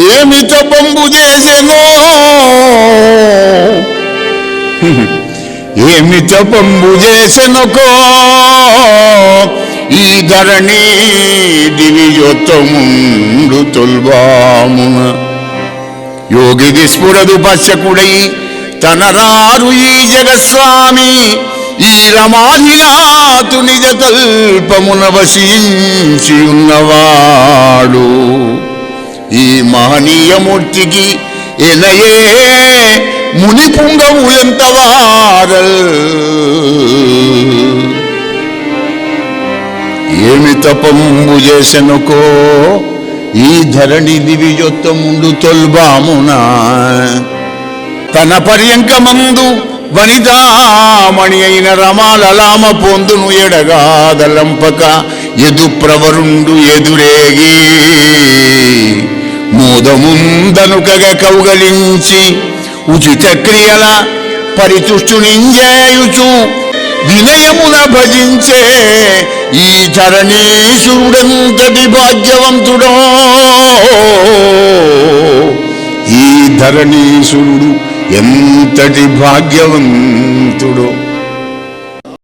ఏమి తపంబు చేసెనో ఏమి తపంబు చేసెనకో ఈ ధరణి దివిజోత్తముండు తొల్బామున యోగికి స్ఫురదు పశ్చకుడై తనరారు ఈ జగస్వామి ఈ రమాధినాథు నిజ తల్పమున వసించి ఉన్నవాడు ఈ మహనీయమూర్తికి ఎనయే ముని పుంగవు ఎంత వారల్ ఏమి తపంబు చేసెనుకో ఈ ధరణి దివిజొత్తముండు తొల్బామున తన పర్యంకమందు వనితామణి అయిన రమాలలామ పొందును ఎడగాదలంపక ఎదు ప్రవరుండు ఎదురేగి మోదముందనుకగ కౌగలించి ఉచిత క్రియల పరితుష్టునింజేయుచు వినయమున భజించే ఈ ధరణీశురుడెంతటి భాగ్యవంతుడో ఈ ధరణీశురుడు ఎంతటి భాగ్యవంతుడో